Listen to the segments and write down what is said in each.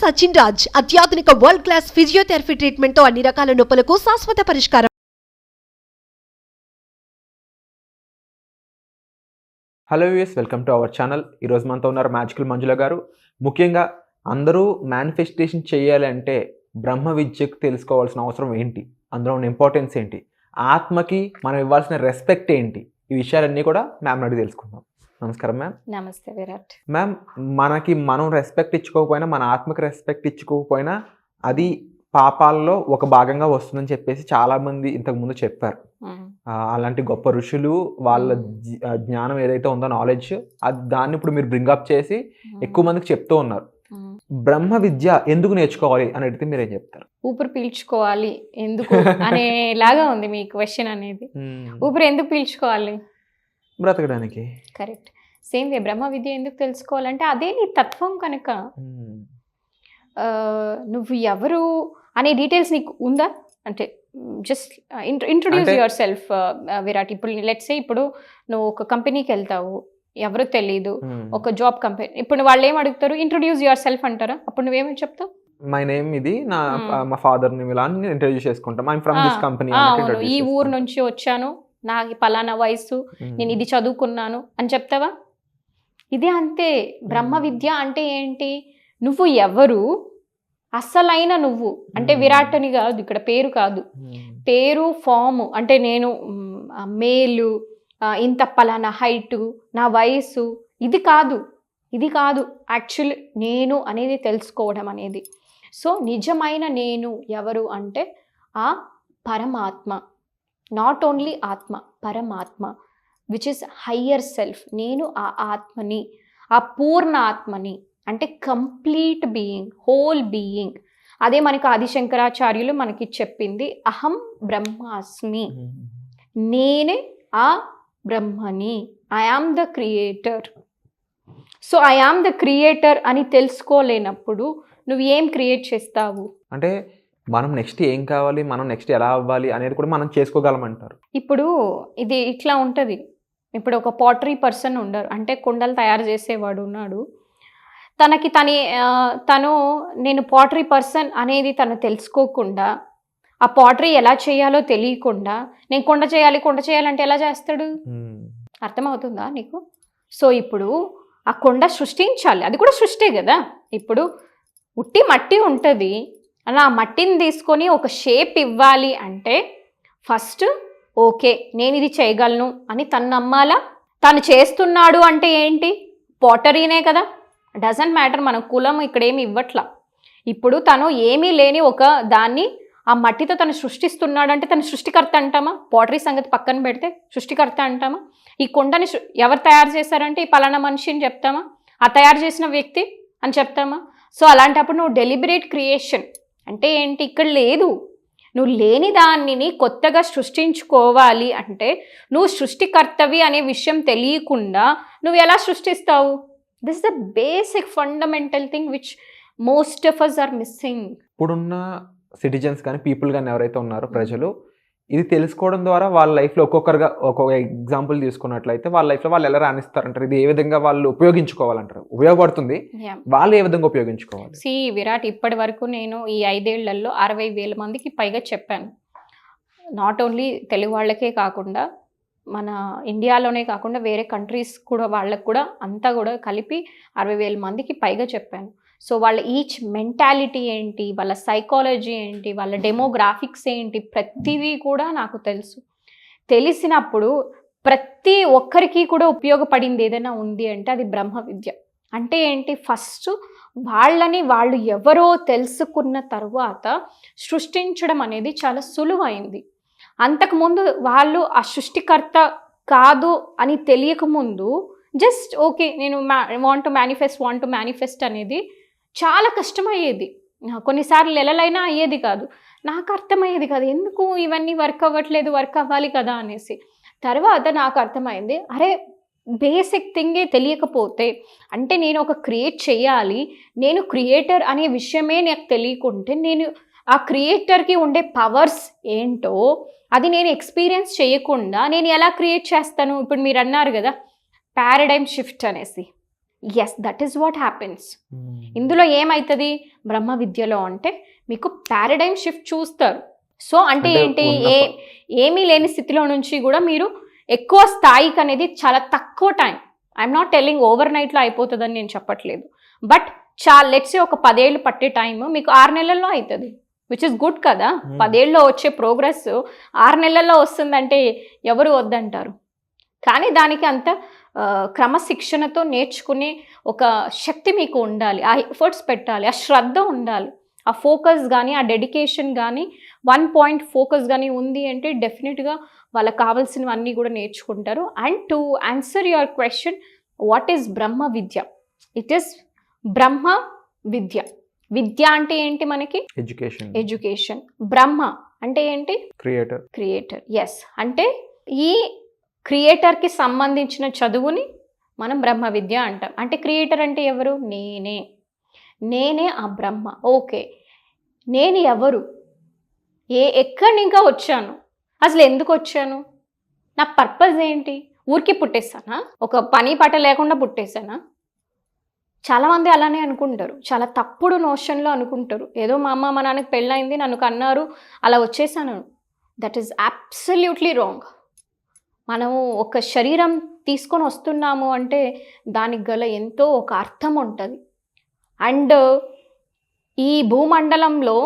సచిన్ రాజ్ అత్యాధునిక world class physiotherapy treatment తో అన్ని రకాల నొప్పులకు శాశ్వత పరిష్కారం. Hello viewers, welcome to our channel. ఈరోజు మనతో ఉన్నారు మ్యాజికల్ మంజుల గారు. ముఖ్యంగా అందరూ మేనిఫెస్టేషన్ చేయాలంటే బ్రహ్మ విద్యకు తెలుసుకోవాల్సిన అవసరం ఏంటి, అందులో ఉన్న ఇంపార్టెన్స్ ఏంటి, ఆత్మకి మనం ఇవ్వాల్సిన రెస్పెక్ట్ ఏంటి, ఈ విషయాలన్నీ కూడా మ్యామ్ అడిగి తెలుసుకుందాం. నమస్కారం మ్యామ్. నమస్తే విరాట్. మ్యామ్, మనకి మనం రెస్పెక్ట్ ఇచ్చుకోకపోయినా, మన ఆత్మకి రెస్పెక్ట్ ఇచ్చుకోకపోయినా అది పాపాల్లో ఒక భాగంగా వస్తుందని చెప్పేసి చాలామంది ఇంతకుముందు చెప్పారు. అలాంటి గొప్ప ఋషులు వాళ్ళ జ్ఞానం ఏదైతే ఉందో, నాలెడ్జ్, అది దాన్ని ఇప్పుడు మీరు బ్రింగప్ చేసి ఎక్కువ మందికి చెప్తూ ఉన్నారు. బ్రహ్మ విద్య ఎందుకు నేర్చుకోవాలి అని అడిగితే మీరు ఏం చెప్తారు? ఊపిరి పీల్చుకోవాలి ఎందుకు అనేలాగా ఉంది మీ క్వశ్చన్ అనేది. ఊపిరి ఎందుకు పీల్చుకోవాలి? బ్రతకడానికి. కరెక్ట్. సేమ్ వే బ్రహ్మ విద్య ఎందుకు తెలుసుకోవాలంటే అదే నీ తత్వం కనుక. నువ్వు ఎవరు అనే డీటెయిల్స్ నీకు ఉందా అంటే just introduce your self Virat. ఇప్పుడు లెట్స్ సే ఇప్పుడు నువ్వు ఒక కంపెనీకి వెళ్తావు, ఎవరు తెలీదు, ఒక జాబ్ కంపెనీ. ఇప్పుడు వాళ్ళు ఏం అడుగుతారు? ఇంట్రొడ్యూస్ యువర్ సెల్ఫ్ అంటారా? అప్పుడు నువ్వేమని చెప్తావు? మై నేమ్ ఇది, మా ఫాదర్ ని ఇలా ఇంట్రొడ్యూస్ చేసుకుంటాం. I from this company. ఈ ఊరు నుంచి వచ్చాను, నాకు పలానా వయసు, నేను ఇది చదువుకున్నాను అని చెప్తావా? ఇదే అంతే. బ్రహ్మ విద్య అంటే ఏంటి? నువ్వు ఎవరు, అసలైన నువ్వు అంటే విరాట్ అని కాదు, ఇక్కడ పేరు కాదు, పేరు ఫాము అంటే నేను మేలు, ఇంత పలానా హైటు, నా వయసు, ఇది కాదు. యాక్చువల్ నేను అనేది తెలుసుకోవడం అనేది. సో నిజమైన నేను ఎవరు అంటే ఆ పరమాత్మ. నాట్ ఓన్లీ ఆత్మ, పరమాత్మ, విచ్ ఇస్ హయ్యర్ సెల్ఫ్. నేను ఆ ఆత్మని, ఆ పూర్ణ ఆత్మని, అంటే కంప్లీట్ బీయింగ్, హోల్ బీయింగ్. అదే మనకి ఆదిశంకరాచార్యులు మనకి చెప్పింది, అహం బ్రహ్మాస్మి, నేనే ఆ బ్రహ్మని, I am the creator. So I am the creator అని తెలుసుకోలేనప్పుడు నువ్వు ఏం క్రియేట్ చేస్తావు? అంటే మనం నెక్స్ట్ ఏం కావాలి, మనం నెక్స్ట్ ఎలా అవ్వాలి అనేది కూడా మనం చేసుకోగలమంటారు. ఇప్పుడు ఇది ఇట్లా ఉంటుంది. ఇప్పుడు ఒక పాటరీ పర్సన్ ఉండరు, అంటే కుండలు తయారు చేసేవాడు ఉన్నాడు. తను నేను పాటరీ పర్సన్ అనేది తను తెలుసుకోకుండా, ఆ పాటరీ ఎలా చేయాలో తెలియకుండా నేను కొండ చేయాలంటే ఎలా చేస్తాడు? అర్థమవుతుందా నీకు? సో ఇప్పుడు ఆ కొండ సృష్టించాలి, అది కూడా సృష్టే కదా. ఇప్పుడు ఉట్టి మట్టి ఉంటుంది, అలా ఆ మట్టిని తీసుకొని ఒక షేప్ ఇవ్వాలి అంటే ఫస్ట్ ఓకే నేను ఇది చేయగలను అని తను నమ్మాలా. తను చేస్తున్నాడు అంటే ఏంటి? పాటరీనే కదా. డజంట్ మ్యాటర్ మన కులం ఇక్కడ ఏమి ఇవ్వట్లా. ఇప్పుడు తను ఏమీ లేని ఒక దాన్ని ఆ మట్టితో తను సృష్టిస్తున్నాడు అంటే తను సృష్టికర్త అంటామా? పాటరీ సంగతి పక్కన పెడితే సృష్టికర్త అంటామా? ఈ కొండని ఎవరు తయారు చేశారంటే ఈ పలానా మనిషిని చెప్తామా? ఆ తయారు చేసిన వ్యక్తి అని చెప్తామా? సో అలాంటప్పుడు నువ్వు డెలిబరేట్ క్రియేషన్ అంటే ఏంటి? ఇక్కడ లేదు. నువ్వు లేని దానిని కొత్తగా సృష్టించుకోవాలి అంటే నువ్వు సృష్టికర్తవి అనే విషయం తెలియకుండా నువ్వు ఎలా సృష్టిస్తావు? This the basic fundamental thing which most of us are missing. ఇప్పుడున్న సిటిజన్స్ కానీ పీపుల్ కానీ ఎవరైతే ఉన్నారో ప్రజలు, ఇది తెలుసుకోవడం ద్వారా వాళ్ళ లైఫ్లో ఒక్కొక్క ఎగ్జాంపుల్ తీసుకున్నట్లయితే వాళ్ళ లైఫ్లో వాళ్ళు ఎలా రాణిస్తారంటారు? ఇది ఏ విధంగా వాళ్ళు ఉపయోగించుకోవాలంటారు? ఉపయోగపడుతుంది, వాళ్ళు ఏ విధంగా ఉపయోగించుకోవాలి? విరాట్, ఇప్పటి వరకు నేను ఈ 5 ఏళ్లలో 60,000 మందికి పైగా చెప్పాను. నాట్ ఓన్లీ తెలుగు వాళ్ళకే కాకుండా మన ఇండియాలోనే కాకుండా వేరే కంట్రీస్ కూడా వాళ్ళకు కూడా అంతా కూడా కలిపి 60,000 మందికి పైగా చెప్పాను. సో వాళ్ళ ఈచ్ మెంటాలిటీ ఏంటి, వాళ్ళ సైకాలజీ ఏంటి, వాళ్ళ డెమోగ్రాఫిక్స్ ఏంటి, ప్రతిదీ కూడా నాకు తెలుసు. తెలిసినప్పుడు ప్రతి ఒక్కరికి కూడా ఉపయోగపడింది ఏదైనా ఉంది అంటే అది బ్రహ్మ విద్య. అంటే ఏంటి? ఫస్ట్ వాళ్ళు ఎవరో తెలుసుకున్న తర్వాత సృష్టించడం అనేది చాలా సులువైంది. అంతకుముందు వాళ్ళు ఆ సృష్టికర్త కాదు అని తెలియకముందు జస్ట్ ఓకే నేను వాంట్ టు మేనిఫెస్ట్ అనేది చాలా కష్టమయ్యేది. కొన్నిసార్లు నెలలైనా అయ్యేది కాదు. నాకు అర్థమయ్యేది కాదు, ఎందుకు ఇవన్నీ వర్క్ అవ్వాలి కదా అనేసి. తర్వాత నాకు అర్థమైంది, అరే బేసిక్ థింగే తెలియకపోతే అంటే నేను ఒక క్రియేట్ చేయాలి, నేను క్రియేటర్ అనే విషయమే నాకు తెలియకుంటే నేను ఆ క్రియేటర్కి ఉండే పవర్స్ ఏంటో అది నేను ఎక్స్పీరియన్స్ చేయకుండా నేను ఎలా క్రియేట్ చేస్తాను? ఇప్పుడు మీరు అన్నారు కదా పారాడైమ్ షిఫ్ట్ అనేసి. Yes, that is what happens. ఇందులో ఏమవుతుంది? బ్రహ్మ విద్యలో అంటే మీకు పారాడైమ్ షిఫ్ట్ చూస్తారు. సో అంటే ఏంటి, ఏమీ లేని స్థితిలో నుంచి కూడా మీరు ఎక్కువ స్థాయికి అనేది చాలా తక్కువ time, I'm not telling over నైట్లో అయిపోతుందని నేను చెప్పట్లేదు, బట్ లెట్స్ సే ఒక 10 ఏళ్ళు పట్టే టైం మీకు 6 నెలల్లో అవుతుంది, విచ్ ఇస్ గుడ్ కదా. 10 ఏళ్ళలో వచ్చే ప్రోగ్రెస్ 6 నెలల్లో వస్తుందంటే ఎవరు వద్దంటారు. కానీ దానికి అంత క్రమశిక్షణతో నేర్చుకునే ఒక శక్తి మీకు ఉండాలి, ఆ ఎఫర్ట్స్ పెట్టాలి, ఆ శ్రద్ధ ఉండాలి, ఆ ఫోకస్ కానీ ఆ డెడికేషన్ కానీ 1 పాయింట్ ఫోకస్ కానీ ఉంది అంటే డెఫినెట్గా వాళ్ళకి కావాల్సినవన్నీ కూడా నేర్చుకుంటారు. And to answer your question, what is Brahma Vidya? It is Brahma Vidya. విద్య అంటే ఏంటి మనకి? ఎడ్యుకేషన్. బ్రహ్మ అంటే ఏంటి? క్రియేటర్. ఎస్, అంటే ఈ క్రియేటర్కి సంబంధించిన చదువుని మనం బ్రహ్మ విద్య అంటాం. అంటే క్రియేటర్ అంటే ఎవరు? నేనే ఆ బ్రహ్మ. ఓకే, నేను ఎవరు, ఎక్కడి ఇంకా వచ్చాను, అసలు ఎందుకు వచ్చాను, నా పర్పస్ ఏంటి? ఊరికి పుట్టేస్తానా? ఒక పని పాట లేకుండా పుట్టేశానా? చాలామంది అలానే అనుకుంటారు, చాలా తప్పుడు నోషన్లో అనుకుంటారు. ఏదో మా అమ్మ మా నాన్నకి పెళ్ళయింది, నన్ను కన్నారు, అలా వచ్చేసాను. That is absolutely wrong. మనము ఒక శరీరం తీసుకొని వస్తున్నాము అంటే దానికి గల ఎంతో ఒక అర్థం ఉంటుంది. అండ్ ఈ భూమండలంలో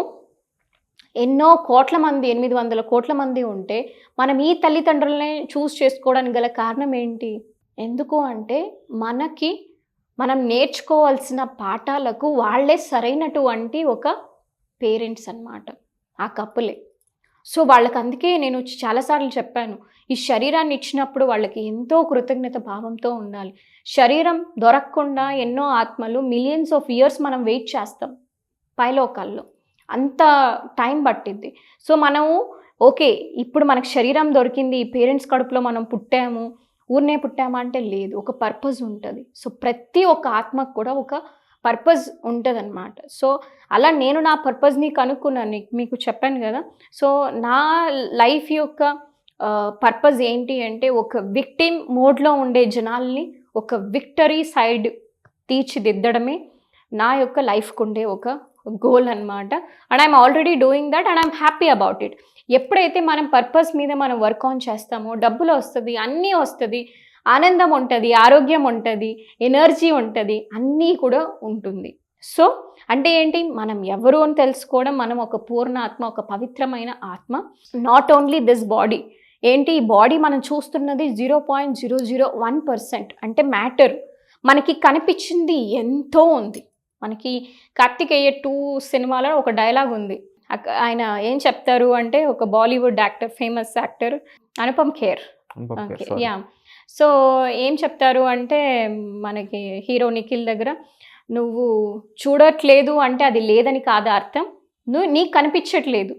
ఎన్నో కోట్ల మంది, 800 కోట్ల మంది ఉంటే మనం ఈ తల్లిదండ్రులనే చూస్ చేసుకోవడానికి గల కారణం ఏంటి? ఎందుకు అంటే మనం నేర్చుకోవాల్సిన పాఠాలకు వాళ్ళే సరైనటువంటి ఒక పేరెంట్స్ అన్నమాట, ఆ కప్పులే. సో వాళ్ళకి అందుకే నేను చాలాసార్లు చెప్పాను, ఈ శరీరాన్ని ఇచ్చినప్పుడు వాళ్ళకి ఎంతో కృతజ్ఞత భావంతో ఉండాలి. శరీరం దొరకకుండా ఎన్నో ఆత్మలు మిలియన్స్ ఆఫ్ ఇయర్స్ మనం వెయిట్ చేస్తాం పైలోకాల్లో, అంత టైం పట్టిద్ది. సో మనము ఓకే, ఇప్పుడు మనకు శరీరం దొరికింది, ఈ పేరెంట్స్ కడుపులో మనం పుట్టాము, ఊరినే పుట్టామా అంటే లేదు, ఒక పర్పస్ ఉంటుంది. సో ప్రతి ఒక్క ఆత్మకు కూడా ఒక పర్పస్ ఉంటుంది అన్నమాట. సో అలా నేను నా పర్పస్ని కనుక్కున్నాను, మీకు చెప్పాను కదా. సో నా లైఫ్ యొక్క పర్పస్ ఏంటి అంటే ఒక విక్టిమ్ మోడ్లో ఉండే జనాల్ని ఒక విక్టరీ సైడ్ తీర్చిదిద్దడమే నా యొక్క లైఫ్కు ఉండే ఒక గోల్ అన్నమాట. And I'm already doing that and I'm happy about it. ఎప్పుడైతే మనం పర్పస్ మీద మనం వర్క్ ఆన్ చేస్తామో డబ్బులు వస్తుంది, అన్నీ వస్తుంది, ఆనందం ఉంటుంది, ఆరోగ్యం ఉంటుంది, ఎనర్జీ ఉంటుంది, అన్నీ కూడా ఉంటుంది. సో అంటే ఏంటి, మనం ఎవరు అని తెలుసుకోవడం, మనం ఒక పూర్ణ ఆత్మ, ఒక పవిత్రమైన ఆత్మ. నాట్ ఓన్లీ దిస్ బాడీ, ఏంటి ఈ బాడీ మనం చూస్తున్నది 0.001% అంటే మ్యాటర్. మనకి కనిపించింది ఎంతో ఉంది. మనకి కార్తికేయ 2 సినిమాలో ఒక డైలాగ్ ఉంది, ఆయన ఏం చెప్తారు అంటే, ఒక Bollywood actor, famous actor Anupam Kher, yeah. So ఏం చెప్తారు అంటే మనకి హీరో నిఖిల్ దగ్గర, నువ్వు చూడట్లేదు అంటే అది లేదని కాదు అర్థం, నీకు కనిపించట్లేదు.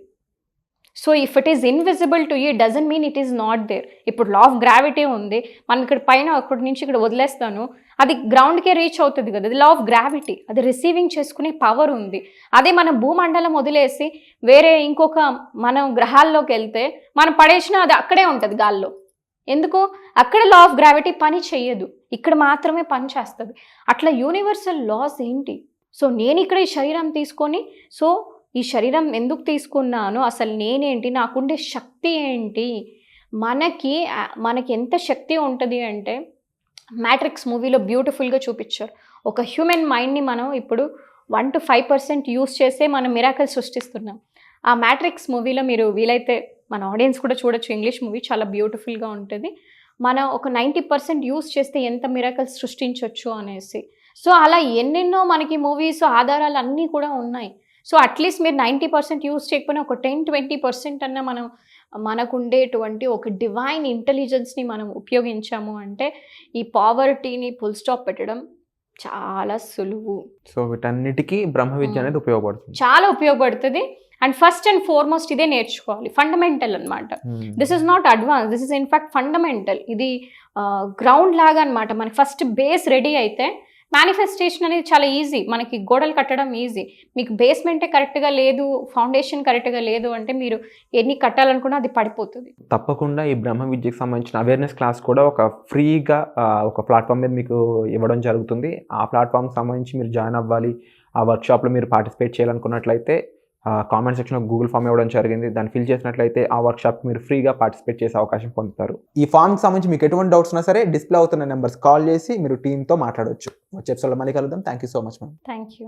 So if it is invisible to you doesn't mean it is not there. ఇప్పుడు లా ఆఫ్ గ్రావిటీ ఉంది, మనం ఇక్కడ పైన అక్కడి నుంచి ఇక్కడ వదిలేస్తాను, అది గ్రౌండ్కే రీచ్ అవుతుంది కదా, అది లా ఆఫ్ గ్రావిటీ, అది రిసీవింగ్ చేసుకునే పవర్ ఉంది. అదే మనం భూమండలం వదిలేసి వేరే ఇంకొక మనం గ్రహాల్లోకి వెళ్తే మనం పడేసినా అది అక్కడే ఉంటుంది గాల్లో. ఎందుకు? అక్కడ లా ఆఫ్ గ్రావిటీ పని చెయ్యదు, ఇక్కడ మాత్రమే పని చేస్తుంది. అట్లా యూనివర్సల్ లాస్ ఏంటి? సో నేను ఇక్కడ ఈ శరీరం తీసుకొని, సో ఈ శరీరం ఎందుకు తీసుకున్నాను, అసలు నేనేంటి, నాకుండే శక్తి ఏంటి, మనకి ఎంత శక్తి ఉంటుంది అంటే మ్యాట్రిక్స్ మూవీలో బ్యూటిఫుల్గా చూపించారు. ఒక హ్యూమన్ మైండ్ని మనం ఇప్పుడు 1 to 5% యూస్ చేసే మనం మిరాకల్ సృష్టిస్తున్నాం. ఆ మ్యాట్రిక్స్ మూవీలో మీరు వీలైతే మన ఆడియన్స్ కూడా చూడొచ్చు, ఇంగ్లీష్ మూవీ చాలా బ్యూటిఫుల్గా ఉంటుంది. మనం ఒక 90% యూస్ చేస్తే ఎంత మిరాకల్స్ సృష్టించవచ్చు అనేసి. సో అలా ఎన్నెన్నో మనకి మూవీస్ ఆధారాలు అన్నీ కూడా ఉన్నాయి. సో అట్లీస్ట్ మీరు 90% యూస్ చేయకపోయినా ఒక 10-20% అన్న మనకు ఉండేటువంటి ఒక డివైన్ ఇంటెలిజెన్స్ని మనం ఉపయోగించాము అంటే ఈ పావర్టీని ఫుల్ స్టాప్ పెట్టడం చాలా సులువు. సో వీటన్నిటికీ బ్రహ్మ విద్య అనేది ఉపయోగపడుతుంది, చాలా ఉపయోగపడుతుంది. అండ్ ఫస్ట్ అండ్ ఫార్మోస్ట్ ఇదే నేర్చుకోవాలి, ఫండమెంటల్ అనమాట. This is not advance, this is in fact fundamental. ఇది గ్రౌండ్ లాగా అనమాట. మనకి ఫస్ట్ బేస్ రెడీ అయితే మేనిఫెస్టేషన్ అనేది చాలా ఈజీ. మనకి గోడలు కట్టడం ఈజీ. మీకు బేస్మెంటే కరెక్ట్గా లేదు, ఫౌండేషన్ కరెక్ట్గా లేదు అంటే మీరు ఎన్ని కట్టాలనుకున్నా అది పడిపోతుంది. తప్పకుండా ఈ బ్రహ్మ విద్యకు సంబంధించిన అవేర్నెస్ క్లాస్ కూడా ఒక ఫ్రీగా ఒక ప్లాట్ఫామ్ మీద మీకు ఇవ్వడం జరుగుతుంది. ఆ ప్లాట్ఫామ్కి సంబంధించి మీరు జాయిన్ అవ్వాలి ఆ వర్క్షాప్లో మీరు పార్టిసిపేట్ చేయాలనుకున్నట్లయితే కామెంట్ సెక్షన్లో గూగుల్ ఫామ్ ఇవ్వడం జరిగింది. దాన్ని ఫిల్ చేసినట్లయితే ఆ వర్క్షాప్కి మీరు ఫ్రీగా పార్టిసిపేట్ చేసే అవకాశం పొందుతారు. ఈ ఫామ్కి సంబంధించి మీకు ఎటువంటి డౌట్స్ ఉన్నా సరే డిస్ప్లే అవుతున్న నెంబర్స్ కాల్ చేసి మీరు టీంతో మాట్లాడవచ్చు. వచ్చే ఎపిసోడ్లో మళ్ళీ కలుద్దాం. Thank you so much ma'am. Thank you.